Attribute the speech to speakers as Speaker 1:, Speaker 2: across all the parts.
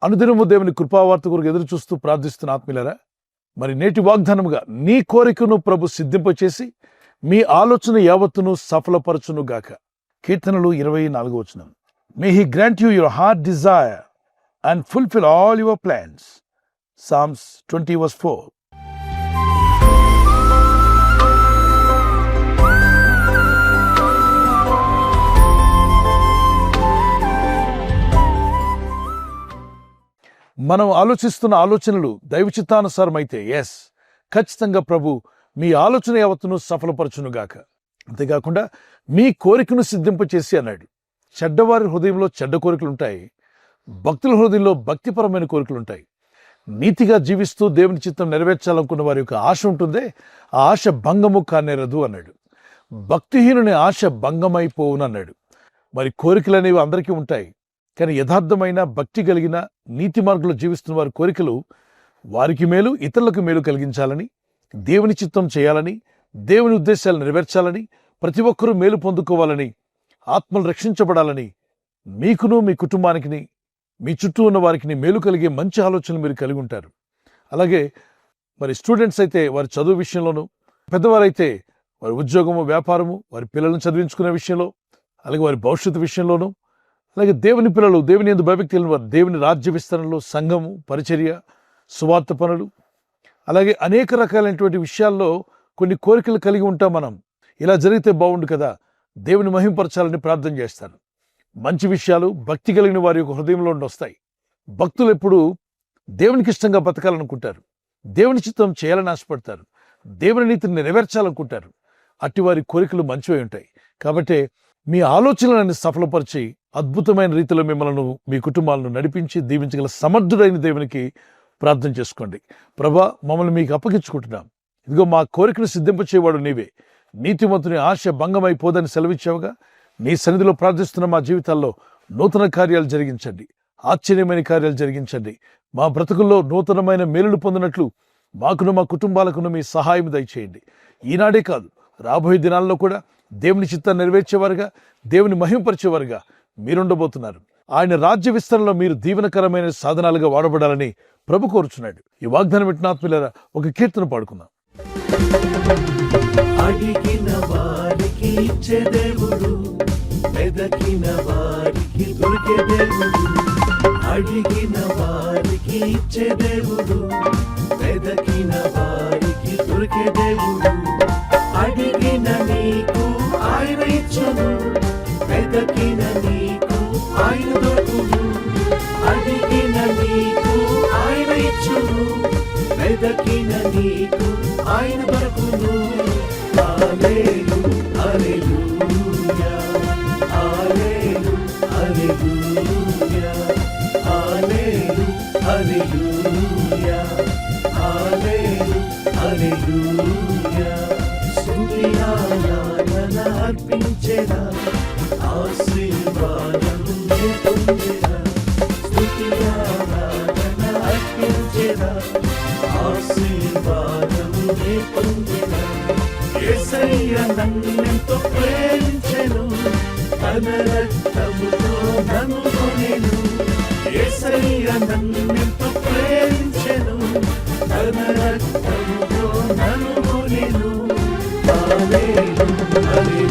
Speaker 1: అనుదినము దేవుని కృపావార్త కొరకు ఎదురు చూస్తూ ప్రార్థిస్తున్న ఆత్మీయులారా, మరి నేటి వాగ్దానముగా నీ కోరికను ప్రభు సిద్ధింపచేసి మీ ఆలోచన యావత్తును సఫలపరచును గాక. కీర్తనలు 24 మే he grant you your heart desire and fulfil all your plans. Psalms 20:4. మనం ఆలోచిస్తున్న ఆలోచనలు దైవ చిత్తానుసారం అయితే ఖచ్చితంగా ప్రభు మీ ఆలోచన యావత్తును సఫలపరచునుగాక. అంతేకాకుండా మీ కోరికను సిద్ధింపచేసి అన్నాడు. చెడ్డవారి హృదయంలో చెడ్డ కోరికలు ఉంటాయి, భక్తుల హృదయంలో భక్తిపరమైన కోరికలు ఉంటాయి. నీతిగా జీవిస్తూ దేవుని చిత్తం నెరవేర్చాలనుకున్న వారి యొక్క ఆశ ఉంటుందే, ఆ ఆశ భంగము కానేరదు అన్నాడు. భక్తిహీనుని ఆశ భంగమైపోవును అన్నాడు. మరి కోరికలు అనేవి అందరికీ ఉంటాయి, కానీ యథార్థమైన భక్తి కలిగిన నీతి మార్గంలో జీవిస్తున్న వారి కోరికలు వారికి మేలు, ఇతరులకు మేలు కలిగించాలని, దేవుని చిత్తం చేయాలని, దేవుని ఉద్దేశాలు నెరవేర్చాలని, ప్రతి ఒక్కరూ మేలు పొందుకోవాలని, ఆత్మలు రక్షించబడాలని, మీకును మీ కుటుంబానికి మీ చుట్టూ ఉన్న వారికి మేలు కలిగే మంచి ఆలోచనలు మీరు కలిగి ఉంటారు. అలాగే మరి స్టూడెంట్స్ అయితే వారి చదువు విషయంలోనూ, పెద్దవారైతే వారి ఉద్యోగము, వ్యాపారము, వారి పిల్లలను చదివించుకునే విషయంలో, అలాగే వారి భవిష్యత్తు విషయంలోనూ, అలాగే దేవుని పిల్లలు, దేవుని యందు భయభక్తి కలిగిన వారు దేవుని రాజ్య విస్తరణలో, సంఘము, పరిచర్య, సువార్త పనులు, అలాగే అనేక రకాలైనటువంటి విషయాల్లో కొన్ని కోరికలు కలిగి ఉంటాం. మనం ఇలా జరిగితే బాగుండు కదా, దేవుని మహింపరచాలని ప్రార్థన చేస్తాను. మంచి విషయాలు భక్తి కలిగిన వారి యొక్క హృదయంలో వస్తాయి. భక్తులు ఎప్పుడు దేవునికి ఇష్టంగా బతకాలనుకుంటారు, దేవుని చిత్తం చేయాలని ఆశపడతారు, దేవుని నీతిని నెరవేర్చాలనుకుంటారు. అట్టి వారి కోరికలు మంచివై ఉంటాయి. కాబట్టి మీ ఆలోచనలను సఫలపరిచి అద్భుతమైన రీతిలో మిమ్మల్ని, మీ కుటుంబాలను నడిపించి దీవించగల సమర్థుడైన దేవునికి ప్రార్థన చేసుకోండి. ప్రభా, మమ్మల్ని మీకు అప్పగించుకుంటున్నాం. ఇదిగో మా కోరికను సిద్ధింపచేవాడు నీవే. నీతిమంతుని ఆశ భంగమైపోదని సెలవిచ్చావుగా. నీ సన్నిధిలో ప్రార్థిస్తున్న మా జీవితాల్లో నూతన కార్యాలు జరిగించండి, ఆశ్చర్యమైన కార్యాలు జరిగించండి. మా బ్రతుకుల్లో నూతనమైన మేలులు పొందినట్లు మాకును మా కుటుంబాలకును మీ సహాయం దయచేయండి. ఈనాడే కాదు, రాబోయే దినాల్లో కూడా దేవుని చిత్తాన్ని నెరవేర్చేవారుగా, దేవుని మహింపరిచేవారుగా మీరుండబోతున్నారు. ఆయన రాజ్య విస్తరణలో మీరు దీవెనకరమైన సాధనాలుగా వాడబడాలని ప్రభు కోరుచున్నాడు. ఈ వాగ్దానం వింటున్న ఆత్మీయులారా, ఒక కీర్తన పాడుకుందాం.
Speaker 2: అడిగిన వారికి ఇచ్చే దేవుడు, వెదకిన వారికి దొరికే దేవుడు. అడిగిన వారికి ఇచ్చే దేవుడు, వెదకిన వారికి దొరికే దేవుడు. అడిగిన నీకు ఆయన ఇచ్చును, వెదకిన నీకు ఆయన దొరుకును. అడిగిన నీకు ఆయన ఇచ్చును, వెదకిన నీకు ఆయన దొరుకును. హల్లెలూయా, హల్లెలూయా, హల్లెలూయా, హల్లెలూయా, హల్లెలూయా. స్తుతి ఆరాధన అర్పించెదా, ఆశీర్వాదము పొందెదా. స్తుతి ఆరాధన అర్పించెదా, ఆశీర్వాదము పొందెదా. యేసయ్య నన్నెంతో ప్రేమించెను, తన రక్తముతో నన్ను కొనెను. యేసయ్య నన్నెంతో ప్రేమించెను, తన రక్తముతో నన్ను కొనెను. హల్లెలూయా,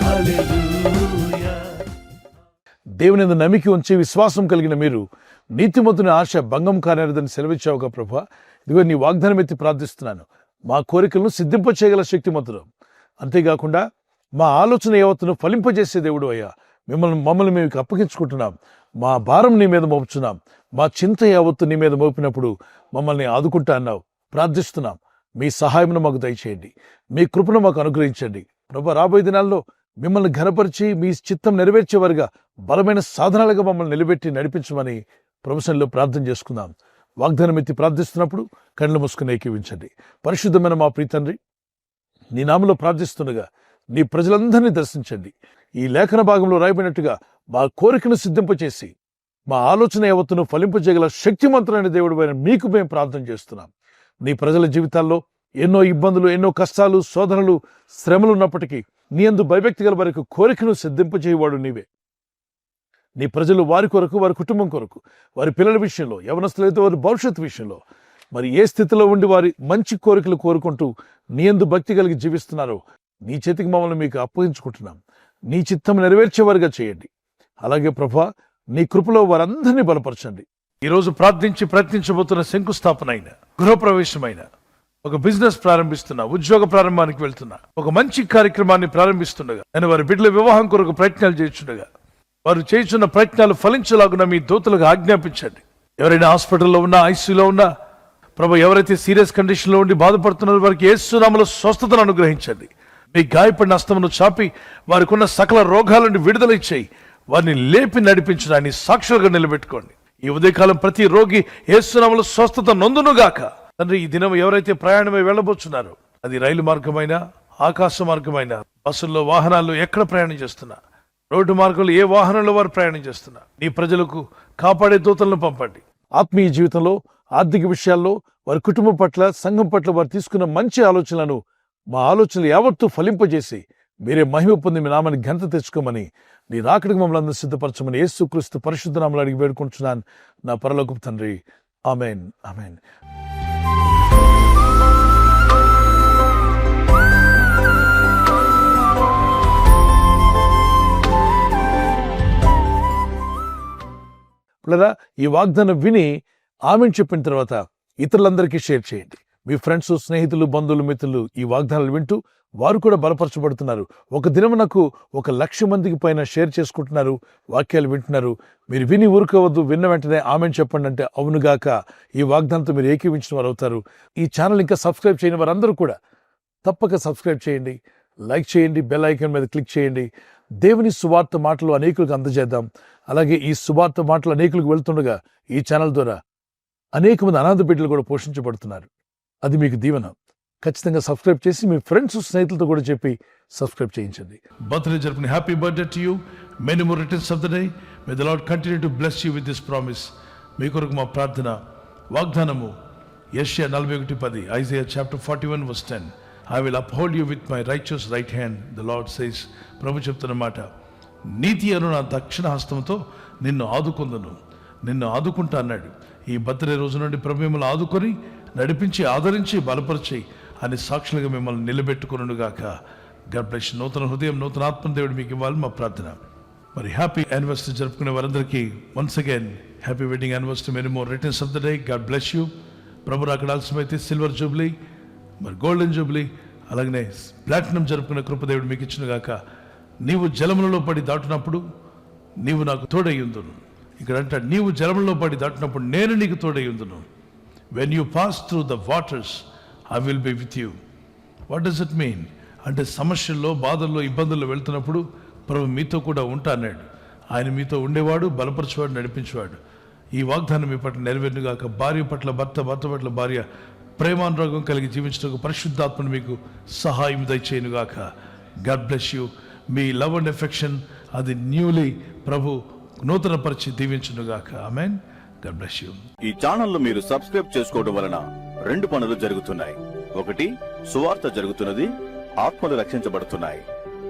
Speaker 2: హల్లెలూయా.
Speaker 1: దేవుని యందు నమ్మిక ఉంచి విశ్వాసం కలిగిన మీరు నీతిమంతుని ఆశ భంగం కానేరదని సెలవిచ్చావుగా ప్రభా. ఇదిగో నీ వాగ్దానం ఎత్తి ప్రార్థిస్తున్నాను. మా కోరికలను సిద్ధింపచేయగల శక్తిమంతుడు, అంతేకాకుండా మా ఆలోచన యావత్తును ఫలింపజేసే దేవుడు అయ్యా. మమ్మల్ని మేము అప్పగించుకుంటున్నాం. మా భారం నీ మీద మోపుచున్నాం. మా చింత యావత్తు నీ మీద మోపినప్పుడు మమ్మల్ని ఆదుకుంటా అన్నావు. ప్రార్థిస్తున్నాం, మీ సహాయమును మాకు దయచేయండి, మీ కృపను మాకు అనుగ్రహించండి. ప్రభా, రాబోయే దినాల్లో మిమ్మల్ని ఘనపరిచి మీ చిత్తం నెరవేర్చేవారుగా బలమైన సాధనాలుగా మమ్మల్ని నిలబెట్టి నడిపించమని ప్రభుత్వంలో ప్రార్థన చేసుకుందాం. వాగ్దానం ఎత్తి ప్రార్థిస్తున్నప్పుడు కళ్ళు మూసుకుని ఏకీవించండి. పరిశుద్ధమైన మా ప్రీతండ్రి, నీ నామములో ప్రార్థిస్తుండగా నీ ప్రజలందరినీ దర్శించండి. ఈ లేఖన భాగంలో రాయబడినట్టుగా మా కోరికను సిద్ధింపచేసి మా ఆలోచన యావత్తును ఫలింపజేయగల శక్తిమంతులైన దేవుడు అయిన మీకు మేము ప్రార్థన చేస్తున్నాం. నీ ప్రజల జీవితాల్లో ఎన్నో ఇబ్బందులు, ఎన్నో కష్టాలు, శోధనలు, శ్రమలు ఉన్నప్పటికీ నీ యందు భయభక్తి గల వారికి కోరికను సిద్ధింపజేయవాడు నీవే. నీ ప్రజలు వారి కొరకు, వారి కుటుంబం కొరకు, వారి పిల్లల విషయంలో, యవనస్తులైతే వారి భవిష్యత్తు విషయంలో మరి ఏ స్థితిలో ఉండి వారి మంచి కోరికలు కోరుకుంటూ నీ యందు భక్తి కలిగి జీవిస్తున్నారో నీ చేతికి మమ్మల్ని మీకు అప్పగించుకుంటున్నాం. నీ చిత్తం నెరవేర్చేవారుగా చేయండి. అలాగే ప్రభా, నీ కృపలో వారందరినీ బలపరచండి. ఈరోజు ప్రార్థించి ప్రయత్నించబోతున్న శంకుస్థాపన అయిన, గృహప్రవేశమైన, ఒక బిజినెస్ ప్రారంభిస్తున్నా, ఉద్యోగ ప్రారంభానికి వెళ్తున్నా, ఒక మంచి కార్యక్రమాన్ని ప్రారంభిస్తుండగా, నేను వారి బిడ్డల వివాహం కొరకు ప్రయత్నాలు చేస్తుండగా వారు చేస్తున్న ప్రయత్నాలు ఫలించలాగున మీ దూతలకు ఆజ్ఞాపించండి. ఎవరైనా హాస్పిటల్లో ఉన్నా, ఐసీయూలో ఉన్నా ప్రభు, ఎవరైతే సీరియస్ కండిషన్లో ఉండి బాధపడుతున్నారో వారికి యేసు నామములో స్వస్థతను అనుగ్రహించండి. మీ గాయపడిన హస్తమును చాపి వారికి ఉన్న సకల రోగాల నుండి విడుదల ఇచ్చేయి. వారిని లేపి నడిపించడాన్ని సాక్షులుగా నిలబెట్టుకోండి. ఈ ఉదయకాలం ప్రతి రోగి యేసు నామములో స్వస్థత నొందునుగాక. తండ్రి, ఈ దినం ఎవరైతే ప్రయాణమై వెళ్ళబోతున్నారో, అది రైలు మార్గమైనా, ఆకాశ మార్గమైనా, బస్సుల్లో, వాహనాల్లో ఎక్కడ ప్రయాణం చేస్తున్నా, రోడ్డు మార్గంలో ఏ వాహనంలో వారు ప్రయాణం చేస్తున్నా, నీ ప్రజలకు కాపాడే దూతలను పంపండి. ఆత్మీయ జీవితంలో, ఆర్థిక విషయాల్లో, వారి కుటుంబం పట్ల, సంఘం పట్ల వారు తీసుకున్న మంచి ఆలోచనలను మా ఆలోచనలు యావత్తూ ఫలింపజేసి మీరే మహిమ పొంది మీ నామాన్ని ఘనత తెచ్చుకోమని, నీ రాకడికి మమ్మల్ని అందరూ సిద్ధపరచమని యేసుక్రీస్తు పరిశుద్ధ నామములో అడిగి వేడుకుంటున్నాను నా పరలోకపు తండ్రి. ఆమేన్, ఆమేన్. పిల్లరా, ఈ వాగ్దానం విని ఆమెను చెప్పిన తర్వాత ఇతరులందరికీ షేర్ చేయండి. మీ ఫ్రెండ్స్, స్నేహితులు, బంధువులు, మిత్రులు ఈ వాగ్దానాలు వింటూ వారు కూడా బలపరచబడుతున్నారు. ఒక దినం నాకు 1,00,000 మందికి పైన షేర్ చేసుకుంటున్నారు, వాక్యాలు వింటున్నారు. మీరు విని ఊరుకోవద్దు, విన్న వెంటనే ఆమెను చెప్పండి అంటే అవునుగాక ఈ వాగ్దానంతో మీరు ఏకీవించిన వారు అవుతారు. ఈ ఛానల్ ఇంకా సబ్స్క్రైబ్ చేయని వారందరూ కూడా తప్పక సబ్స్క్రైబ్ చేయండి, లైక్ చేయండి, బెల్ ఐకాన్ మీద క్లిక్ చేయండి. దేవుని సువార్త మాటలు అనేకులకు అందజేద్దాం. అలాగే ఈ సువార్త మాటలు అనేకులకు వెళ్తుండగా ఈ ఛానల్ ద్వారా అనేక మంది అనాథ బిడ్డలు కూడా పోషించబడుతున్నారు. అది మీకు దీవెన. ఖచ్చితంగా సబ్స్క్రైబ్ చేసి మీ ఫ్రెండ్స్, స్నేహితులతో కూడా చెప్పి సబ్స్క్రైబ్ చేయించండి. బర్త్డే జరుపుకుని happy birthday to you. Many more returns of the day. May the lord continue to bless you with this promise. మీ కొరకు మా ప్రార్థన వాగ్దానము యెషయా 41:10, Isaiah chapter 41:10. I will uphold you with my righteous right hand, the Lord says. ప్రభు చెప్తున్న మాట, నీతి అను నా దక్షిణ హస్తంతో నిన్ను ఆదుకుందును, నిన్ను ఆదుకుంటా అన్నాడు. ఈ బర్త్డే రోజు నుండి ప్రభు మిమ్మల్ని ఆదుకొని నడిపించి, ఆదరించి, బలపరిచి అని సాక్షులుగా మిమ్మల్ని నిలబెట్టుకునుగాక. God bless you. నూతన హృదయం, నూతన ఆత్మ దేవుడు మీకు ఇవ్వాలి మా ప్రార్థన. మరి హ్యాపీ యానివర్సరీ జరుపుకునే వారందరికీ once again happy wedding anniversary. Many more returns of the day. God bless you. ప్రభు అక్కడ ఆలస్యమైతే సిల్వర్ జూబ్లీ, మరి గోల్డెన్ జూబ్లీ, అలాగనే ప్లాటినం జరుపుకునే కృపదేవుడు మీకు ఇచ్చిన గాక. నీవు జలములలో పడి దాటినప్పుడు నీవు నాకు తోడయ్యుందును. ఇక్కడ అంటాడు, నీవు జలములలో పడి దాటినప్పుడు నేను నీకు తోడయ్యుందును. When you pass through the waters I will be with you. What does it mean అంటే, సమస్యల్లో, బాధల్లో, ఇబ్బందుల్లో వెళ్తున్నప్పుడు ప్రభు మీతో కూడా ఉంటా అన్నాడు. ఆయన మీతో ఉండేవాడు, బలపరచేవాడు, నడిపించేవాడు. ఈ వాగ్దానం మీ పట్ల నెరవేరునుగాక. భార్య పట్ల భర్త, భర్త పట్ల భార్య ప్రేమానురాగం కలిగి జీవించడానికి పరిశుద్ధాత్మను మీకు సహాయం దయచేయునుగాక. God bless you. మీ లవ్ అండ్ ఎఫెక్షన్ అది న్యూలీ ప్రభు నూతన పరిచి దీవించునుగాక. ఆమేన్. God bless you.
Speaker 3: ఈ ఛానల్ మీరు సబ్స్క్రైబ్ చేసుకోవడం వలన 2 పనులు జరుగుతున్నాయి. ఒకటి, సువార్త జరుగుతున్నది, ఆత్మలు రక్షించబడుతున్నాయి.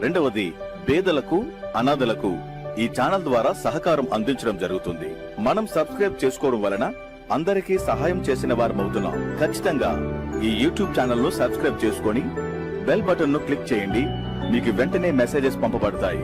Speaker 3: రెండవది, పేదలకు, అనాథలకు ఈ ఛానల్ ద్వారా సహకారం అందించడం జరుగుతుంది. మనం సబ్స్క్రైబ్ చేసుకోవడం వలన అందరికీ సహాయం చేసిన వారమవుతున్నాం. ఖచ్చితంగా ఈ యూట్యూబ్ ఛానల్ ను సబ్స్క్రైబ్ చేసుకొని బెల్ బటన్ ను క్లిక్ చేయండి. మీకు వెంటనే మెసేజెస్ పంపబడతాయి.